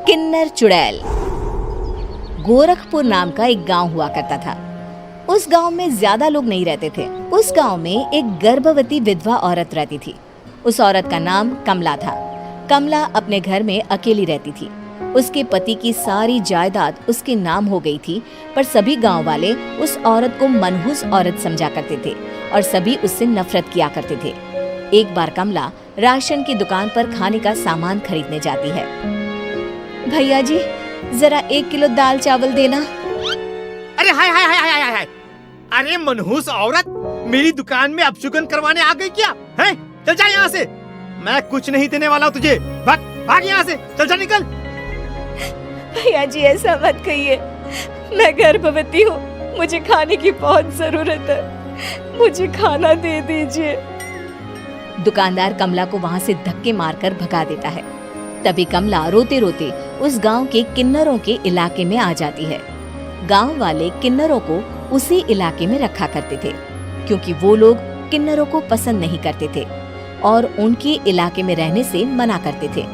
किन्नर चुड़ैल। गोरखपुर नाम का एक गांव हुआ करता था। उस गांव में ज्यादा लोग नहीं रहते थे। उस गांव में एक गर्भवती विधवा औरत रहती थी। उस औरत का नाम कमला था। कमला अपने घर में अकेली रहती थी। उसके पति की सारी जायदाद उसके नाम हो गई थी, पर सभी गांव वाले उस औरत को मनहूस औरत समझा करते थे और सभी उससे नफरत किया करते थे। एक बार कमला राशन की दुकान पर खाने का सामान खरीदने जाती है। भैया जी, जरा 1 किलो दाल चावल देना। अरे हाय हाय हाय हाय हाय हाय! अरे मनहूस औरत, मेरी दुकान में अपशुगन करवाने आ गई क्या? हैं? चल जा यहाँ से, मैं कुछ नहीं देने वाला हूँ तुझे। भाग भाग यहाँ से, चल जा, निकल। भैया जी, ऐसा मत कहिए, मैं गर्भवती हूँ, मुझे खाने की बहुत जरूरत है, मुझे खाना दे दीजिए। दुकानदार कमला को वहाँ से धक्के मारकर भगा देता है। तभी कमला रोते रोते उस गांव के किन्नरों के इलाके में आ जाती है। गांव वाले किन्नरों को उसी इलाके में रखा करते थे, क्योंकि वो लोग किन्नरों को पसंद नहीं करते थे और उनके इलाके में रहने से मना करते थे।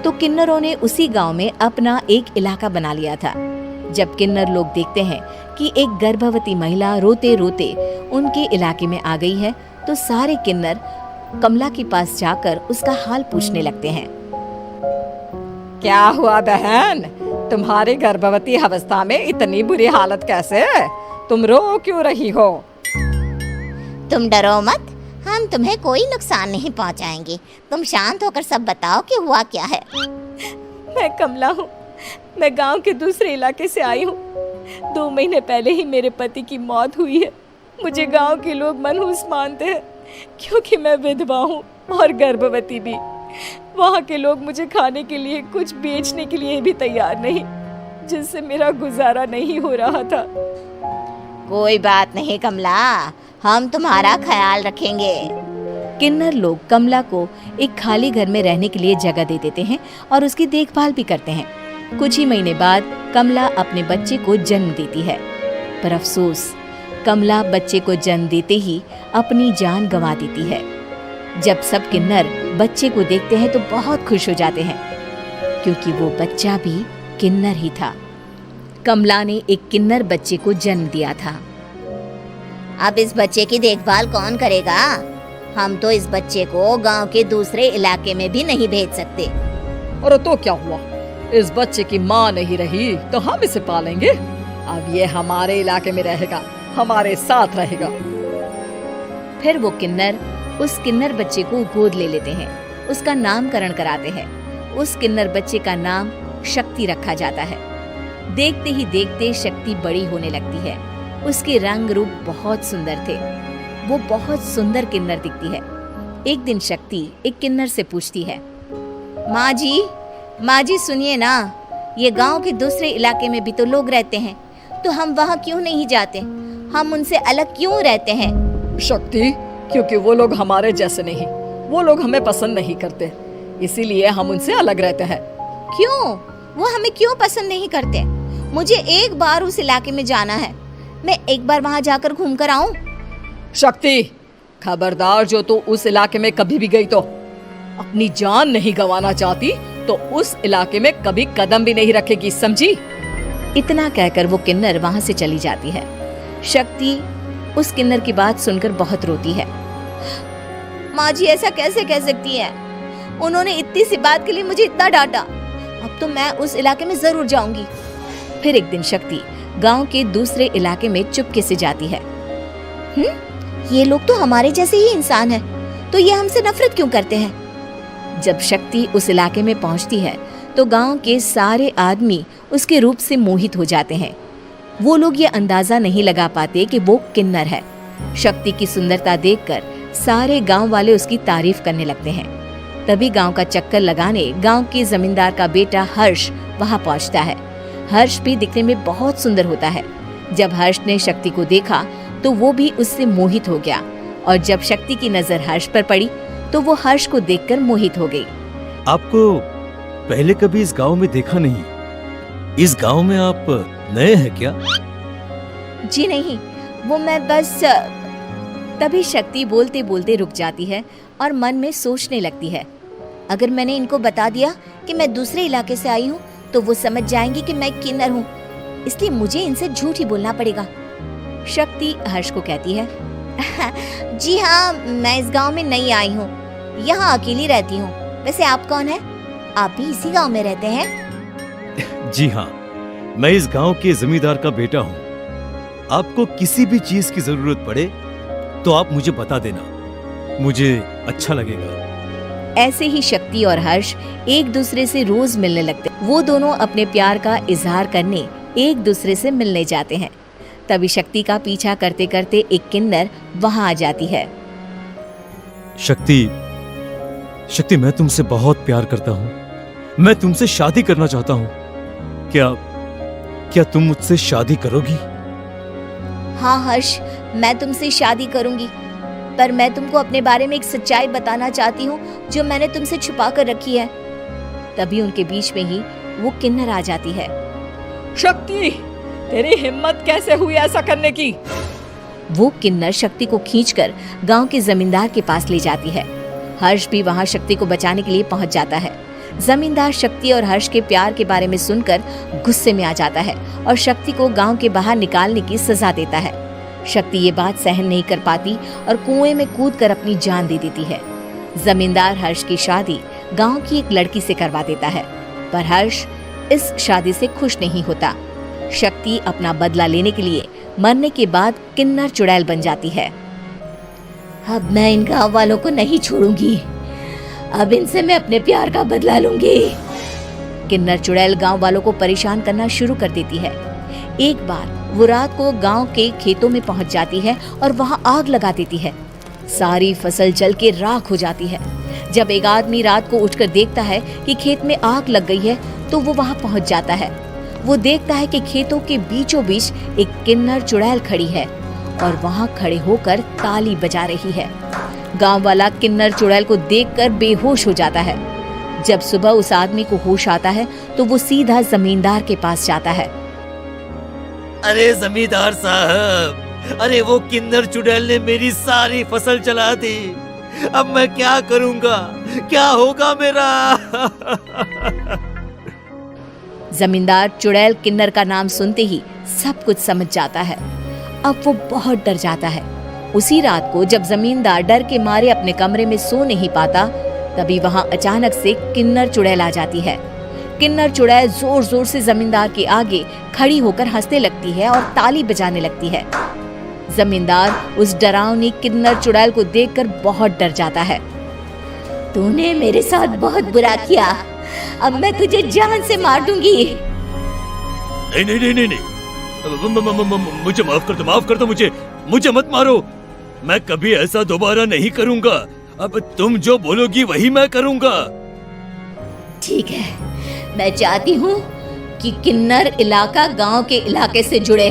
तो किन्नरों ने उसी गांव में अपना एक इलाका बना लिया था। जब किन्नर लोग देखते हैं कि एक गर्भवती महिला रोते रोते उनके इलाके में आ गई है, तो सारे किन्नर कमला के पास जाकर उसका हाल पूछने लगते हैं। क्या हुआ बहन, तुम्हारी गर्भवती अवस्था में इतनी बुरी हालत कैसे है? तुम रो क्यों रही हो? तुम डरो मत, हम तुम्हें कोई नुकसान नहीं पहुंचाएंगे। तुम शांत होकर सब बताओ कि हुआ क्या है। मैं कमला हूँ, मैं गांव के दूसरे इलाके से आई हूँ। 2 महीने पहले ही मेरे पति की मौत हुई है। मुझे गांव के लोग मनहूस मानते हैं, क्योंकि मैं विधवा हूँ और गर्भवती भी। वहाँ के लोग मुझे खाने के लिए कुछ बेचने के लिए भी तैयार नहीं, जिससे मेरा गुजारा नहीं हो रहा था। कोई बात नहीं कमला, हम तुम्हारा ख्याल रखेंगे। किन्नर लोग कमला को एक खाली घर में रहने के लिए जगह दे देते हैं और उसकी देखभाल भी करते हैं। कुछ ही महीने बाद कमला अपने बच्चे को जन्म देती है, पर अफसोस, कमला बच्चे को जन्म देते ही अपनी जान गंवा देती है। जब सब किन्नर बच्चे को देखते हैं तो बहुत खुश हो जाते हैं, क्योंकि वो बच्चा भी किन्नर ही था। कमला ने एक किन्नर बच्चे को जन्म दिया था। अब इस बच्चे की देखभाल कौन करेगा? हम तो इस बच्चे को गांव के दूसरे इलाके में भी नहीं भेज सकते। और तो क्या हुआ, इस बच्चे की माँ नहीं रही तो हम इसे पालेंगे। अब ये हमारे इलाके में रहेगा, हमारे साथ रहेगा। फिर वो किन्नर उस किन्नर बच्चे को गोद ले लेते हैं, उसका नामकरण कराते हैं। उस किन्नर बच्चे का नाम शक्ति रखा जाता है। देखते ही देखते शक्ति बड़ी होने लगती है। उसके रंग रूप बहुत सुंदर थे। वो बहुत सुंदर किन्नर दिखती है। एक दिन शक्ति एक किन्नर से पूछती है, माँ जी सुनिए ना, ये गांव के दूसरे इलाके में भी तो लोग रहते हैं, तो हम वहाँ क्यों नहीं जाते? हम उनसे अलग क्यों रहते हैं? शक्ति, क्योंकि वो लोग हमारे जैसे नहीं, वो लोग हमें पसंद नहीं करते, इसीलिए हम उनसे अलग रहते हैं। क्यों? वो हमें क्यों पसंद नहीं करते? मुझे एक बार उस इलाके में जाना है, मैं एक बार वहाँ जाकर घूम कर आऊं। शक्ति, खबरदार, जो तू उस इलाके में कभी भी गई तो अपनी जान नहीं गंवाना चाहती तो उस इलाके में कभी कदम भी नहीं रखेगी, समझी? इतना कहकर वो किन्नर वहाँ से चली जाती है। शक्ति उस किन्नर की बात सुनकर बहुत रोती है। माँ जी, ऐसा कैसे कह सकती है? उन्होंने इतनी सी बात के लिए मुझे इतना डांटा। अब तो मैं उस इलाके में जरूर जाऊंगी। फिर एक दिन शक्ति गांव के दूसरे इलाके में चुपके से जाती है। ये लोग तो हमारे जैसे ही इंसान हैं, तो ये हमसे नफरत क्यों करते हैं? जब शक्ति उस इलाके में पहुंचती है तो गांव के सारे आदमी उसके रूप से मोहित हो जाते हैं। वो लोग ये अंदाजा नहीं लगा पाते कि वो किन्नर है। शक्ति की सुंदरता देखकर सारे गांव वाले उसकी तारीफ करने लगते हैं। तभी गांव का चक्कर लगाने गांव के जमींदार का बेटा हर्ष वहां पहुंचता है। हर्ष भी दिखने में बहुत सुंदर होता है। जब हर्ष ने शक्ति को देखा तो वो भी उससे मोहित हो गया, और जब शक्ति की नजर हर्ष पर पड़ी तो वो हर्ष को देखकर मोहित हो गई। आपको पहले कभी इस गांव में देखा नहीं। इस गांव में आप नए हैं क्या? जी नहीं, वो मैं बस। तभी शक्ति बोलते बोलते रुक जाती है और मन में सोचने लगती है, अगर मैंने इनको बता दिया कि मैं दूसरे इलाके से आई हूँ तो वो समझ जाएंगे कि मैं किन्नर हूँ, इसलिए मुझे इनसे झूठ ही बोलना पड़ेगा। शक्ति हर्ष को कहती है, जी हाँ, मैं इस गांव में नई आई हूँ, यहाँ अकेली रहती हूँ। वैसे आप कौन है? आप भी इसी गांव में रहते हैं? जी हाँ, मैं इस गांव के जमींदार का बेटा हूँ। आपको किसी भी चीज की जरूरत पड़े तो आप मुझे बता देना, मुझे अच्छा लगेगा। ऐसे ही शक्ति और हर्ष एक दूसरे से रोज मिलने लगते। वो दोनों अपने प्यार का इजहार करने एक दूसरे से मिलने जाते हैं। तभी शक्ति का पीछा करते करते एक किन्नर वहां आ जाती है। शक्ति, मैं तुमसे बहुत प्यार करता हूँ। मैं तुमसे शादी करना चाहता हूँ। क्या तुम मुझसे शादी करोगी? हाँ हर्ष, मैं तुमसे शादी करूंगी, पर मैं तुमको अपने बारे में एक सच्चाई बताना चाहती हूँ जो मैंने तुमसे छुपा कर रखी है। तभी उनके बीच में ही वो किन्नर आ जाती है। शक्ति, तेरी हिम्मत कैसे हुई ऐसा करने की? वो किन्नर शक्ति को खींचकर गांव के जमींदार के पास ले जाती है। हर्ष भी वहां शक्ति को बचाने के लिए पहुंच जाता है। जमींदार शक्ति और हर्ष के प्यार के बारे में सुनकर गुस्से में आ जाता है और शक्ति को गांव के बाहर निकालने की सजा देता है। शक्ति ये बात सहन नहीं कर पाती और कुएं में कूदकर अपनी जान दे देती है। जमींदार हर्ष की शादी गांव की एक लड़की से करवा देता है, पर हर्ष इस शादी से खुश नहीं होता। शक्ति अपना बदला लेने के लिए मरने के बाद किन्नर चुड़ैल बन जाती है। अब मैं इन गांव वालों को नहीं छोड़ूंगी, अब इनसे मैं अपने प्यार का बदला लूंगी। किन्नर चुड़ैल गांव वालों को परेशान करना शुरू कर देती है। एक बार वो रात को गांव के खेतों में पहुंच जाती है और वहां आग लगा देती है। सारी फसल जल के राख हो जाती है। जब एक आदमी रात को उठकर देखता है कि खेत में आग लग गई है तो वो वहां पहुंच जाता है। वो देखता है कि खेतों के बीचों बीच एक किन्नर चुड़ैल खड़ी है और वहां खड़े होकर ताली बजा रही है। गांव वाला किन्नर चुड़ैल को देखकर बेहोश हो जाता है। जब सुबह उस आदमी को होश आता है तो वो सीधा जमींदार के पास जाता है। अरे जमींदार साहब, अरे वो किन्नर चुड़ैल ने मेरी सारी फसल जला दी। अब मैं क्या करूंगा? क्या होगा मेरा? जमींदार चुड़ैल किन्नर का नाम सुनते ही सब कुछ समझ जाता है। अब वो बहुत डर जाता है। उसी रात को जब जमींदार डर के मारे अपने कमरे में सो नहीं पाता, तभी वहां अचानक से किन्नर चुड़ैल आ जाती है। किन्नर चुड़ैल जोर जोर से जमींदार के आगे खड़ी होकर हंसने लगती है और ताली बजाने लगती है। जमींदार उस डरावनी किन्नर चुड़ैल को देखकर बहुत डर जाता है। तूने मेरे साथ बहुत बुरा किया, अब मैं तुझे जान से मार दूंगी। नहीं नहीं नहीं नहीं, नहीं। मुझे माफ कर दो, मुझे मत मारो। मैं कभी ऐसा दोबारा नहीं करूंगा। अब तुम जो बोलोगी वही मैं करूंगा। ठीक है, मैं चाहती हूँ कि किन्नर इलाका गांव के इलाके से जुड़े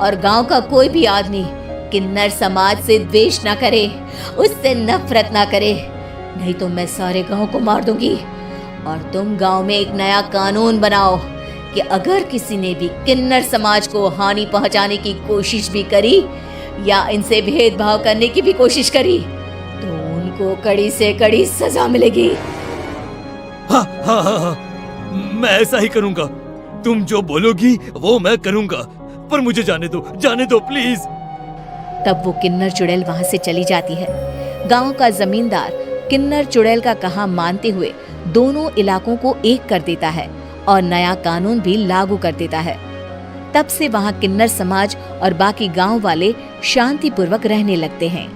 और गांव का कोई भी आदमी किन्नर समाज से द्वेष न करे, उससे नफरत न करे, नहीं तो मैं सारे गांव को मार दूंगी। और तुम गांव में एक नया कानून बनाओ कि अगर किसी ने भी किन्नर समाज को हानि पहुंचाने की कोशिश भी करी या इनसे भेदभाव करने की भी कोशिश करी तो उनको कड़ी से कड़ी सजा मिलेगी। हाँ हाँ हाँ हाँ, मैं ऐसा ही करूंगा। तुम जो बोलोगी वो मैं करूंगा, पर मुझे जाने दो प्लीज। तब वो किन्नर चुड़ैल वहां से चली जाती है। गांव का जमींदार किन्नर चुड़ैल का कहा मानते हुए दोनों इलाकों को एक कर देता है और नया कानून भी लागू कर देता है। तब से वहां किन्नर समाज और बाकी गांव वाले शांतिपूर्वक रहने लगते हैं।